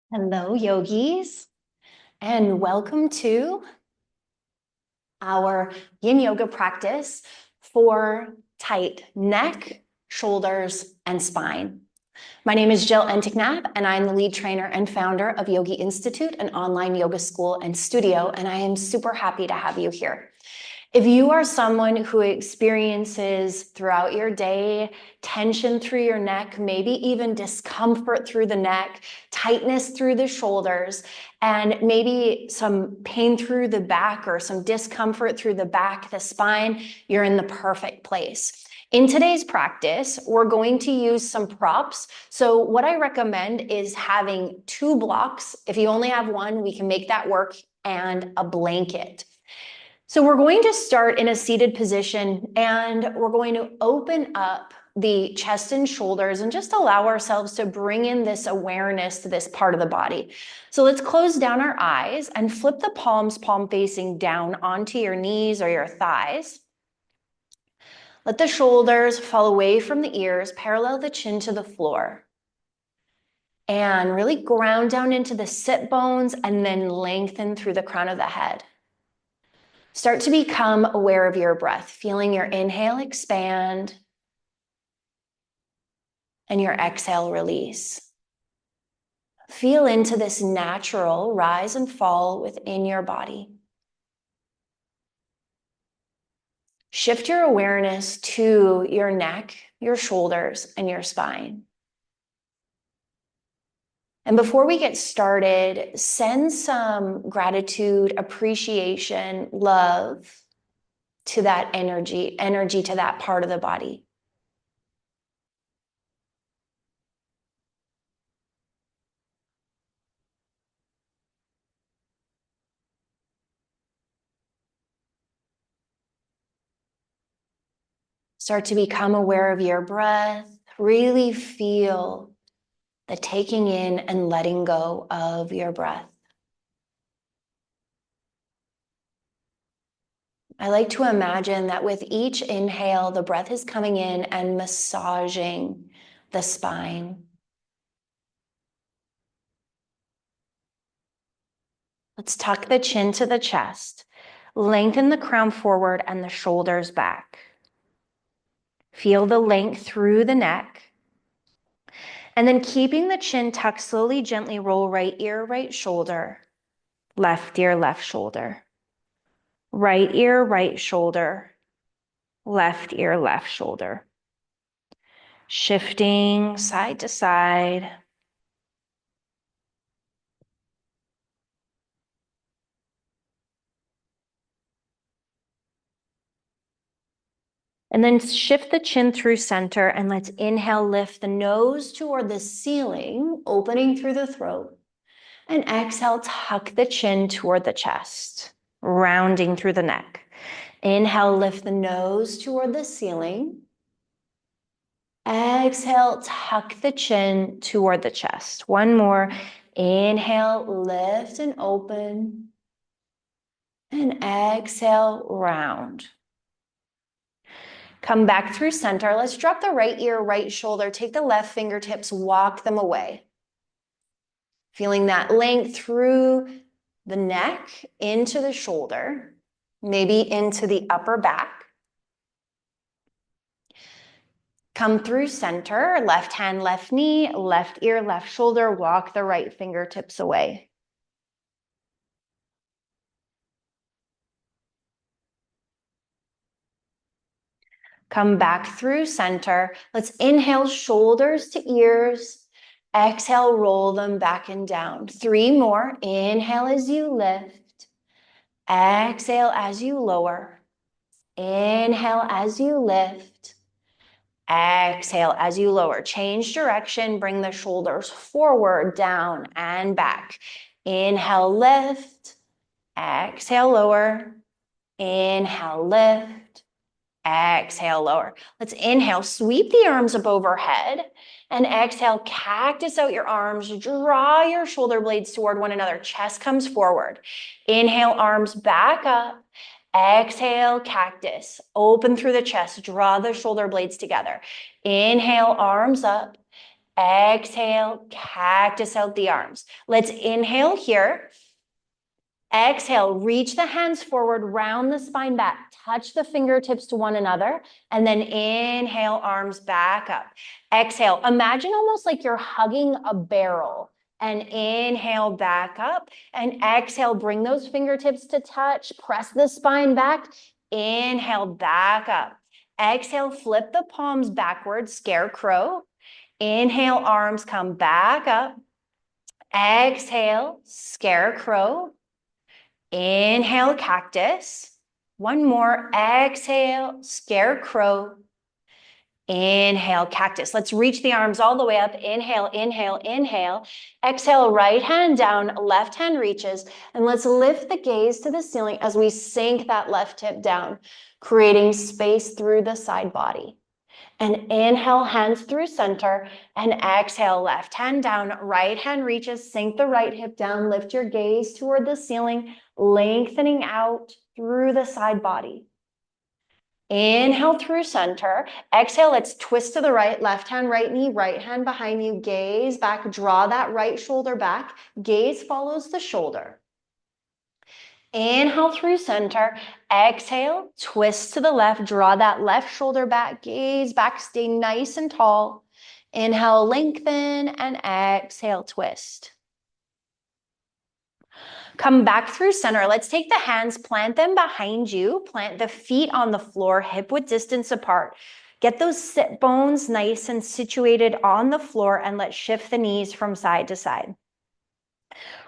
Hello, yogis, and welcome to our yin yoga practice for tight neck, shoulders, and spine. My name is Jill Enticknap, and I'm the lead trainer and founder of Yogi Institute, an online yoga school and studio, and I am super happy to have you here. If you are someone who experiences throughout your day tension through your neck, maybe even discomfort through the neck, tightness through the shoulders, and maybe some pain through the back or some discomfort through the back, the spine, you're in the perfect place. In today's practice, we're going to use some props. So what I recommend is having 2 blocks. If you only have one, we can make that work, and a blanket. So we're going to start in a seated position, and we're going to open up the chest and shoulders and just allow ourselves to bring in this awareness to this part of the body. So let's close down our eyes and flip the palms, palm facing down onto your knees or your thighs. Let the shoulders fall away from the ears, parallel the chin to the floor. And really ground down into the sit bones and then lengthen through the crown of the head. Start to become aware of your breath, feeling your inhale expand and your exhale release. Feel into this natural rise and fall within your body. Shift your awareness to your neck, your shoulders, and your spine. And before we get started, send some gratitude, appreciation, love to that energy to that part of the body. Start to become aware of your breath. Really feel the taking in and letting go of your breath. I like to imagine that with each inhale, the breath is coming in and massaging the spine. Let's tuck the chin to the chest, lengthen the crown forward and the shoulders back. Feel the length through the neck. And then keeping the chin tucked, slowly, gently roll right ear, right shoulder, left ear, left shoulder. Right ear, right shoulder, left ear, left shoulder. Shifting side to side. And then shift the chin through center, and let's inhale, lift the nose toward the ceiling, opening through the throat. And exhale, tuck the chin toward the chest, rounding through the neck. Inhale, lift the nose toward the ceiling. Exhale, tuck the chin toward the chest. One more. Inhale, lift and open. And exhale, round. Come back through center. Let's drop the right ear, right shoulder. Take the left fingertips, walk them away. Feeling that length through the neck, into the shoulder, maybe into the upper back. Come through center, left hand, left knee, left ear, left shoulder. Walk the right fingertips away. Come back through center. Let's inhale, shoulders to ears. Exhale, roll them back and down. 3 more. Inhale as you lift. Exhale as you lower. Inhale as you lift. Exhale as you lower. Change direction. Bring the shoulders forward, down, and back. Inhale, lift. Exhale, lower. Inhale, lift. Exhale, lower. Let's inhale, sweep the arms up overhead, and exhale, cactus out your arms, draw your shoulder blades toward one another, chest comes forward. Inhale, arms back up. Exhale, cactus, open through the chest, draw the shoulder blades together. Inhale, arms up. Exhale, cactus out the arms. Let's inhale here. Exhale, reach the hands forward, round the spine back, touch the fingertips to one another, and then inhale, arms back up. Exhale, imagine almost like you're hugging a barrel, and inhale back up, and exhale, bring those fingertips to touch, press the spine back, inhale back up. Exhale, flip the palms backwards, scarecrow. Inhale, arms come back up. Exhale, scarecrow. Inhale, cactus. One more. Exhale, scarecrow. Inhale, cactus. Let's reach the arms all the way up. Inhale, inhale, inhale. Exhale, right hand down, left hand reaches. And let's lift the gaze to the ceiling as we sink that left hip down, creating space through the side body. And inhale, hands through center, and exhale, left hand down, right hand reaches, sink the right hip down, lift your gaze toward the ceiling, lengthening out through the side body. Inhale through center. Exhale, let's twist to the right, left hand, right knee, right hand behind you, gaze back, draw that right shoulder back, gaze follows the shoulder. Inhale through center, exhale, twist to the left, draw that left shoulder back, gaze back, stay nice and tall. Inhale, lengthen, and exhale, twist. Come back through center. Let's take the hands, plant them behind you, plant the feet on the floor, hip width distance apart. Get those sit bones nice and situated on the floor, and let's shift the knees from side to side.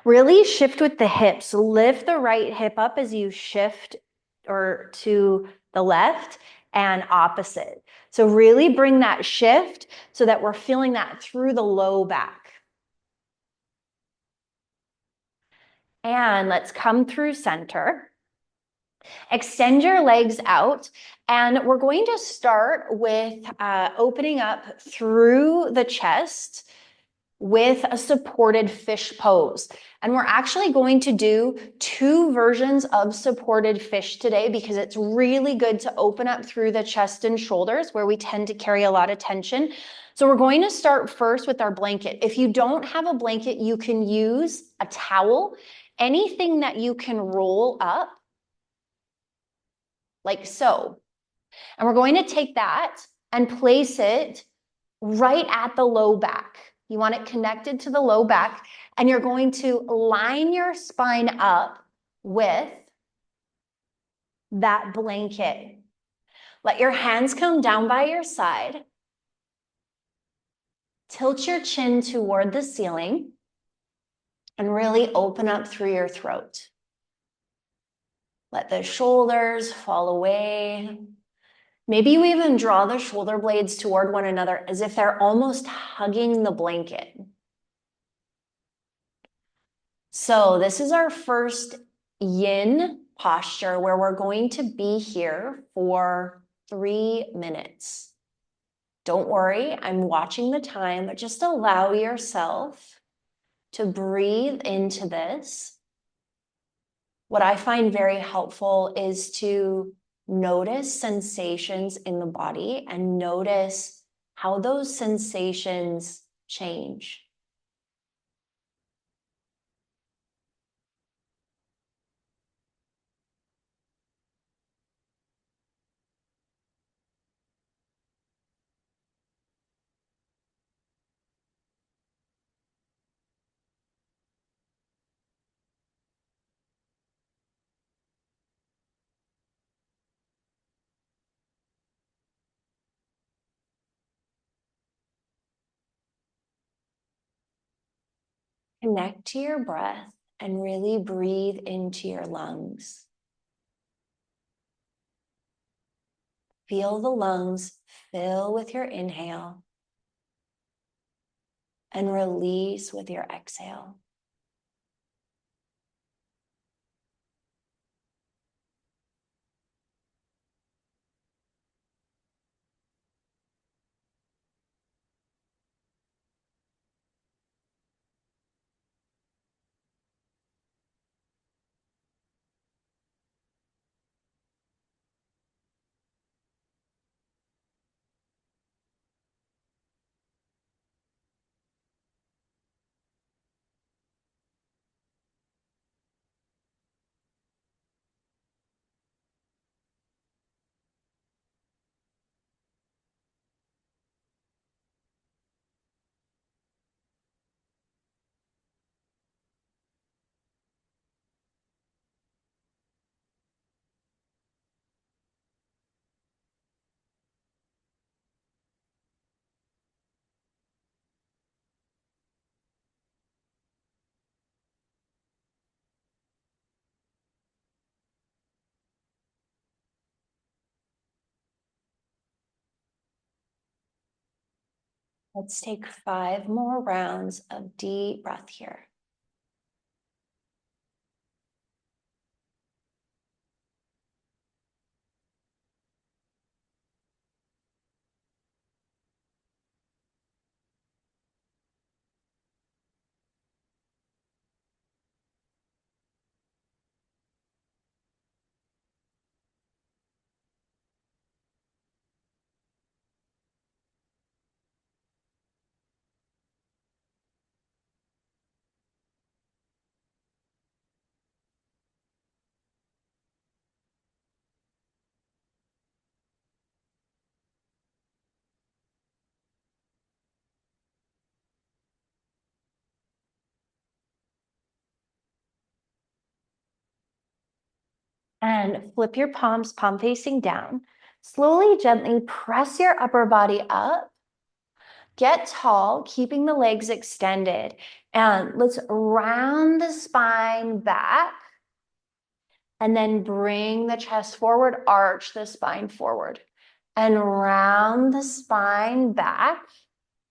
Really shift with the hips. Lift the right hip up as you shift or to the left and opposite. So really bring that shift so that we're feeling that through the low back. And let's come through center. Extend your legs out, and we're going to start with opening up through the chest with a supported fish pose. And we're actually going to do 2 versions of supported fish today because it's really good to open up through the chest and shoulders where we tend to carry a lot of tension. So we're going to start first with our blanket. If you don't have a blanket, you can use a towel, anything that you can roll up like so. And we're going to take that and place it right at the low back. You want it connected to the low back, and you're going to line your spine up with that blanket. Let your hands come down by your side. Tilt your chin toward the ceiling and really open up through your throat. Let the shoulders fall away. Maybe you even draw the shoulder blades toward one another as if they're almost hugging the blanket. So this is our first yin posture where we're going to be here for 3 minutes. Don't worry, I'm watching the time, but just allow yourself to breathe into this. What I find very helpful is to notice sensations in the body and notice how those sensations change. Connect to your breath and really breathe into your lungs. Feel the lungs fill with your inhale and release with your exhale. Let's take 5 more rounds of deep breath here. And flip your palms, palm facing down. Slowly, gently press your upper body up. Get tall, keeping the legs extended. And let's round the spine back. And then bring the chest forward, arch the spine forward. And round the spine back.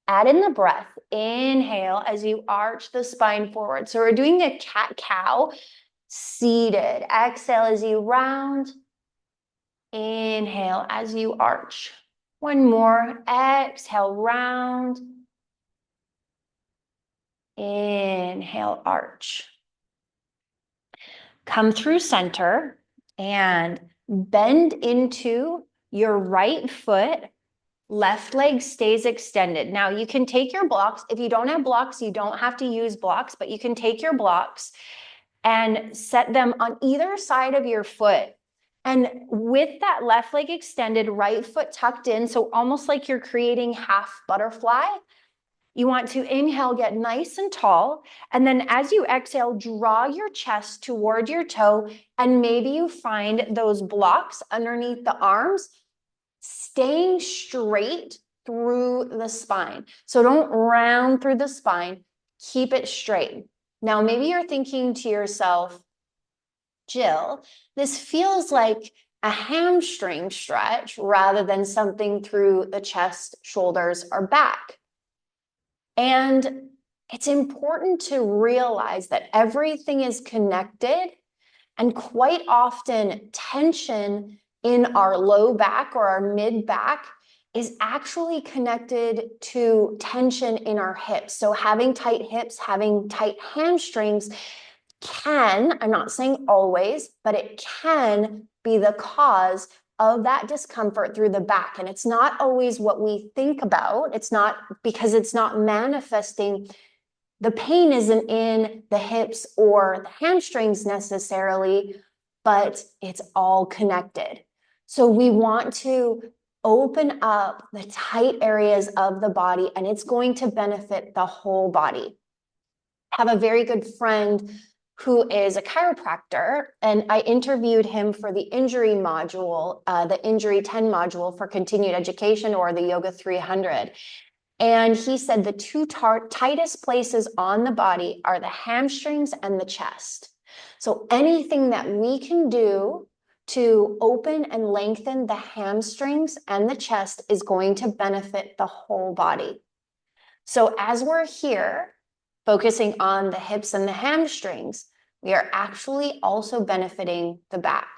Add in the breath. Inhale as you arch the spine forward. So we're doing a cat-cow seated. Exhale as you round. Inhale as you arch. One more. Exhale, round. Inhale, arch. Come through center and bend into your right foot. Left leg stays extended. Now you can take your blocks. If you don't have blocks, you don't have to use blocks, but you can take your blocks and set them on either side of your foot. And with that left leg extended, right foot tucked in, so almost like you're creating half butterfly, you want to inhale, get nice and tall. And then as you exhale, draw your chest toward your toe. And maybe you find those blocks underneath the arms, staying straight through the spine. So don't round through the spine, keep it straight. Now, maybe you're thinking to yourself, Jill, this feels like a hamstring stretch rather than something through the chest, shoulders, or back. And it's important to realize that everything is connected, and quite often tension in our low back or our mid back is actually connected to tension in our hips. So having tight hips, having tight hamstrings can, I'm not saying always, but it can be the cause of that discomfort through the back. And it's not always what we think about. It's not because it's not manifesting. The pain isn't in the hips or the hamstrings necessarily, but it's all connected. So we want to open up the tight areas of the body, and it's going to benefit the whole body. I have a very good friend who is a chiropractor, and I interviewed him for the injury module, the injury 10 module for continued education, or the Yoga 300. And he said the two tightest places on the body are the hamstrings and the chest. So anything that we can do to open and lengthen the hamstrings and the chest is going to benefit the whole body. So as we're here, focusing on the hips and the hamstrings, we are actually also benefiting the back.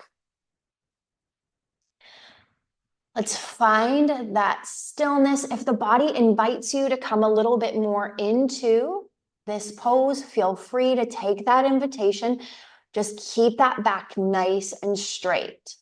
Let's find that stillness. If the body invites you to come a little bit more into this pose, feel free to take that invitation. Just keep that back nice and straight.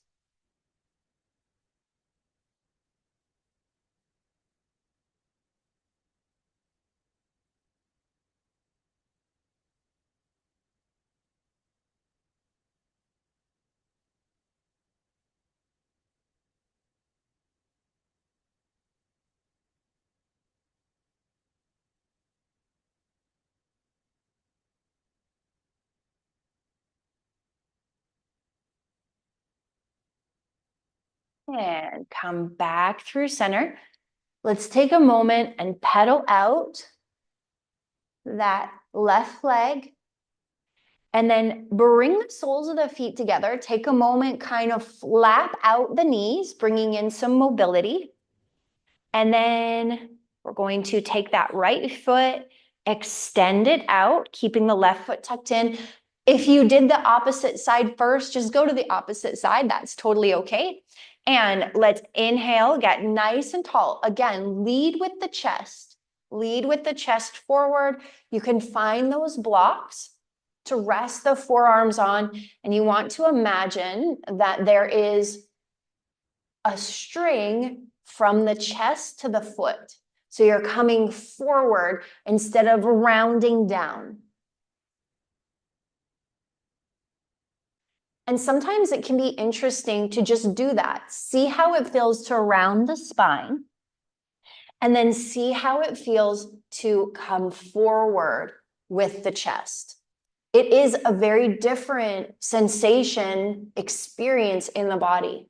And come back through center. Let's take a moment and pedal out that left leg. And then bring the soles of the feet together. Take a moment, kind of flap out the knees, bringing in some mobility. And then We're going to take that right foot, extend it out, keeping the left foot tucked in. If you did the opposite side first, just go to the opposite side. That's totally okay. And let's inhale, get nice and tall. Again, lead with the chest. Lead with the chest forward. You can find those blocks to rest the forearms on, and you want to imagine that there is a string from the chest to the foot. So you're coming forward instead of rounding down. And sometimes it can be interesting to just do that. See how it feels to round the spine, and then see how it feels to come forward with the chest. It is a very different sensation, experience in the body.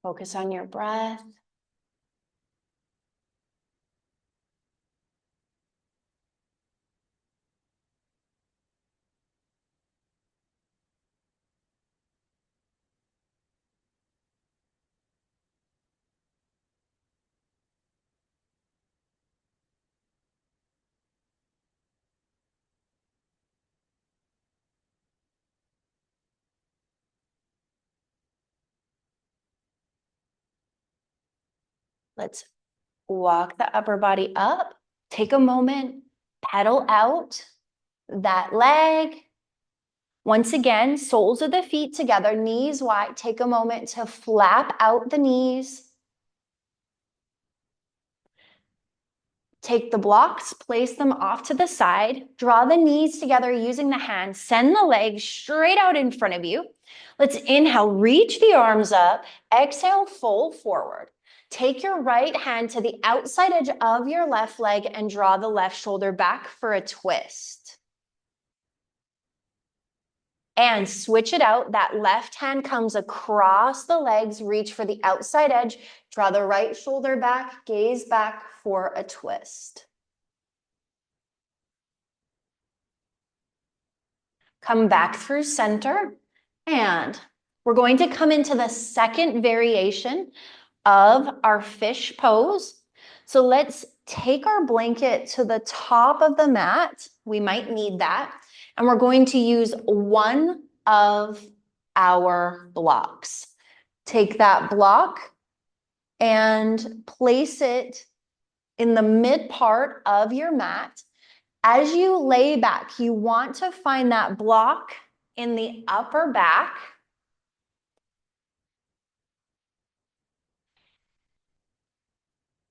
Focus on your breath. Let's walk the upper body up. Take a moment, pedal out that leg. Once again, soles of the feet together, knees wide. Take a moment to flap out the knees. Take the blocks, place them off to the side. Draw the knees together using the hands. Send the legs straight out in front of you. Let's inhale, reach the arms up. Exhale, fold forward. Take your right hand to the outside edge of your left leg and draw the left shoulder back for a twist. And switch it out. That left hand comes across the legs, reach for the outside edge, draw the right shoulder back, gaze back for a twist. Come back through center, and we're going to come into the second variation of our fish pose. So let's take our blanket to the top of the mat. We might need that. And we're going to use one of our blocks. Take that block and place it in the mid part of your mat. As you lay back, you want to find that block in the upper back.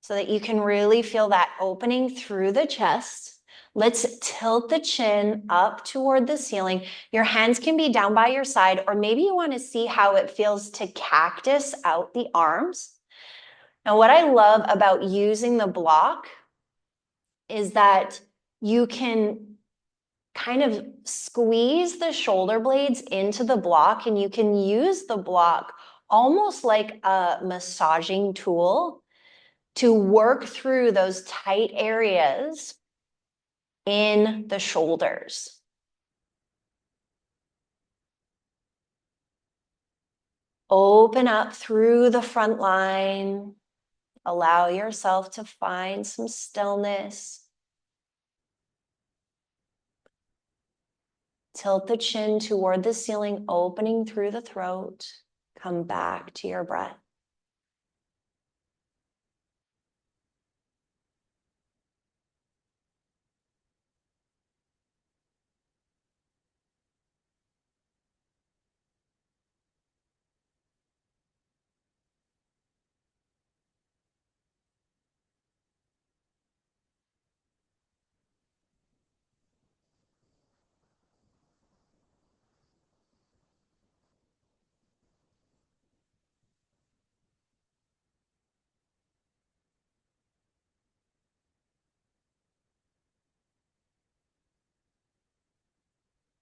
So that you can really feel that opening through the chest. Let's tilt the chin up toward the ceiling. Your hands can be down by your side, or maybe you want to see how it feels to cactus out the arms. Now, what I love about using the block is that you can kind of squeeze the shoulder blades into the block, and you can use the block almost like a massaging tool to work through those tight areas in the shoulders. Open up through the front line. Allow yourself to find some stillness. Tilt the chin toward the ceiling, opening through the throat. Come back to your breath.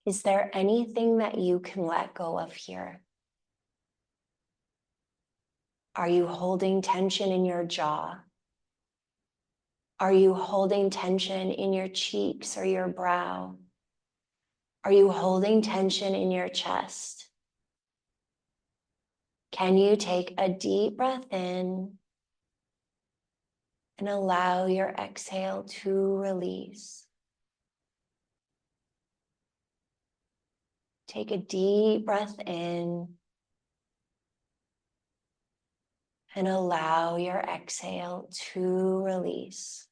Is there anything that you can let go of here? Are you holding tension in your jaw? Are you holding tension in your cheeks or your brow? Are you holding tension in your chest? Can you take a deep breath in and allow your exhale to release? Take a deep breath in and allow your exhale to release.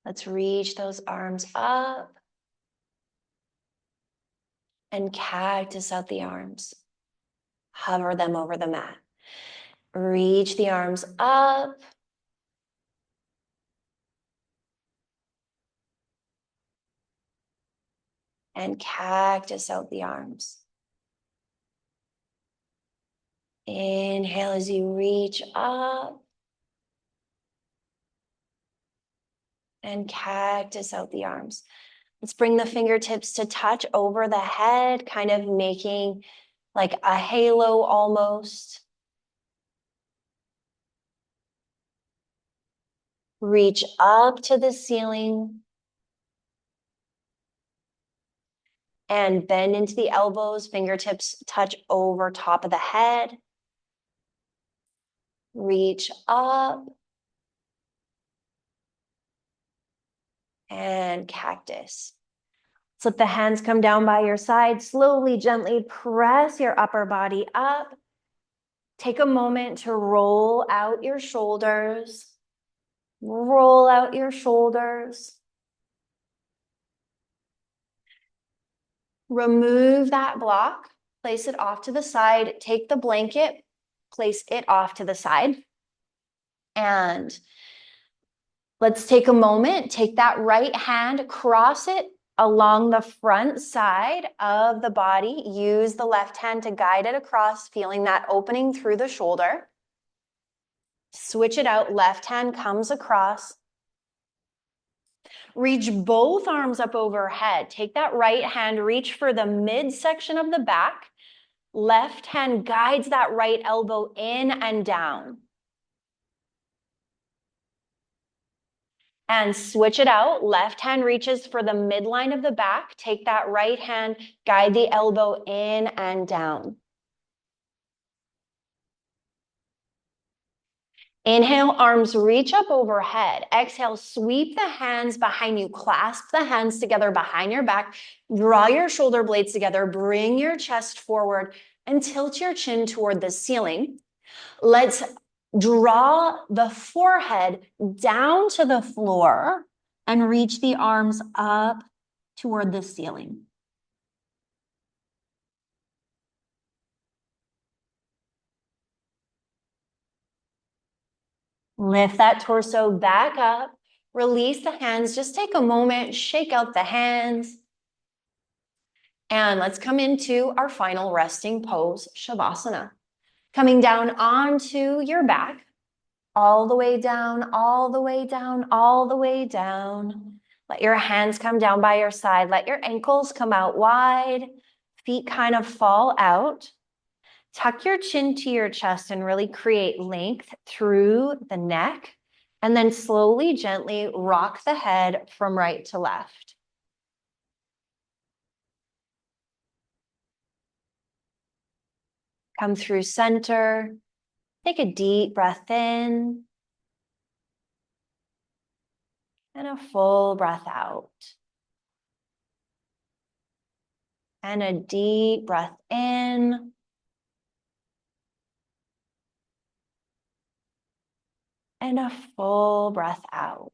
Let's reach those arms up and cactus out the arms. Hover them over the mat. Reach the arms up and cactus out the arms. Inhale as you reach up and cactus out the arms. Let's bring the fingertips to touch over the head, kind of making like a halo almost. Reach up to the ceiling and bend into the elbows. Fingertips touch over top of the head. Reach up and cactus. So let the hands come down by your side. Slowly, gently press your upper body up. Take a moment to roll out your shoulders. Roll out your shoulders. Remove that block. Place it off to the side. Take the blanket. Place it off to the side. And let's take a moment. Take that right hand, cross it along the front side of the body. Use the left hand to guide it across, feeling that opening through the shoulder. Switch it out. Left hand comes across. Reach both arms up overhead. Take that right hand, reach for the midsection of the back. Left hand guides that right elbow in and down. And switch it out. Left hand reaches for the midline of the back. Take that right hand, guide the elbow in and down. Inhale, arms reach up overhead. Exhale, sweep the hands behind you. Clasp the hands together behind your back. Draw your shoulder blades together. Bring your chest forward and tilt your chin toward the ceiling. Let's draw the forehead down to the floor and reach the arms up toward the ceiling. Lift that torso back up. Release the hands. Just take a moment, shake out the hands. And let's come into our final resting pose, Shavasana. Coming down onto your back, all the way down, all the way down, all the way down. Let your hands come down by your side. Let your ankles come out wide. Feet kind of fall out. Tuck your chin to your chest and really create length through the neck. And then slowly, gently rock the head from right to left. Come through center. Take a deep breath in. And a full breath out. And a deep breath in. And a full breath out.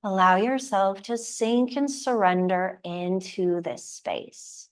Allow yourself to sink and surrender into this space.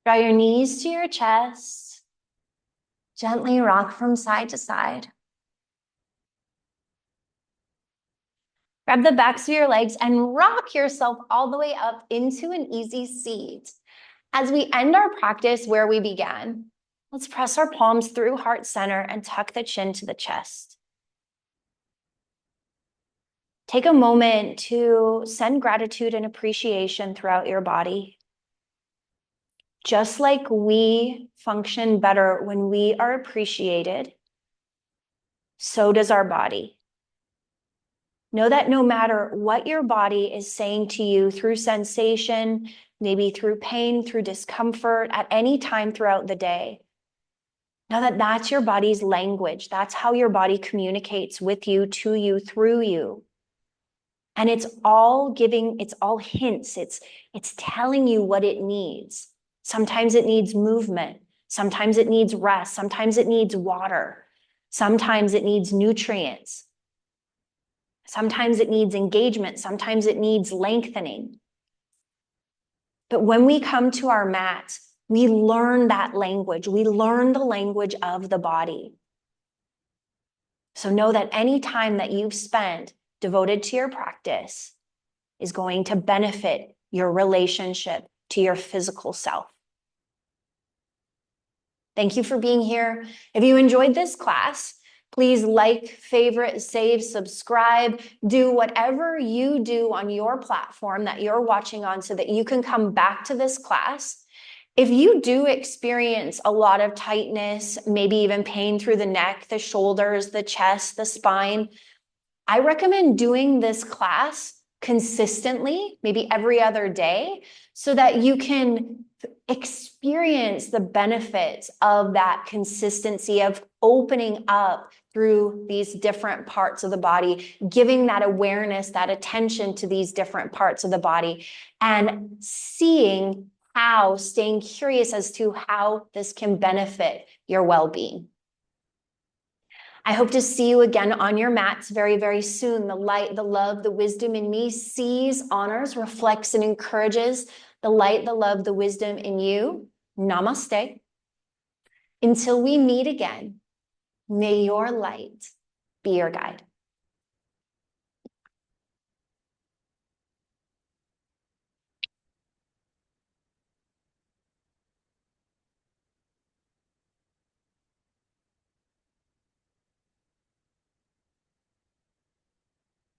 Draw your knees to your chest. Gently rock from side to side. Grab the backs of your legs and rock yourself all the way up into an easy seat. As we end our practice where we began, let's press our palms through heart center and tuck the chin to the chest. Take a moment to send gratitude and appreciation throughout your body. Just like we function better when we are appreciated, so does our body. Know that no matter what your body is saying to you through sensation, maybe through pain, through discomfort, at any time throughout the day, know that that's your body's language. That's how your body communicates with you, to you, through you. And it's all hints. It's telling you what it needs. Sometimes it needs movement. Sometimes it needs rest. Sometimes it needs water. Sometimes it needs nutrients. Sometimes it needs engagement. Sometimes it needs lengthening. But when we come to our mat, we learn that language. We learn the language of the body. So know that any time that you've spent devoted to your practice is going to benefit your relationship to your physical self. Thank you for being here. If you enjoyed this class, please like, favorite, save, subscribe, do whatever you do on your platform that you're watching on so that you can come back to this class. If you do experience a lot of tightness, maybe even pain through the neck, the shoulders, the chest, the spine, I recommend doing this class consistently, maybe every other day, so that you can experience the benefits of that consistency of opening up through these different parts of the body, giving that awareness, that attention to these different parts of the body, and seeing how, staying curious as to how this can benefit your well-being. I hope to see you again on your mats very, very soon. The light, the love, the wisdom in me sees, honors, reflects, and encourages the light, the love, the wisdom in you. Namaste. Until we meet again, may your light be your guide.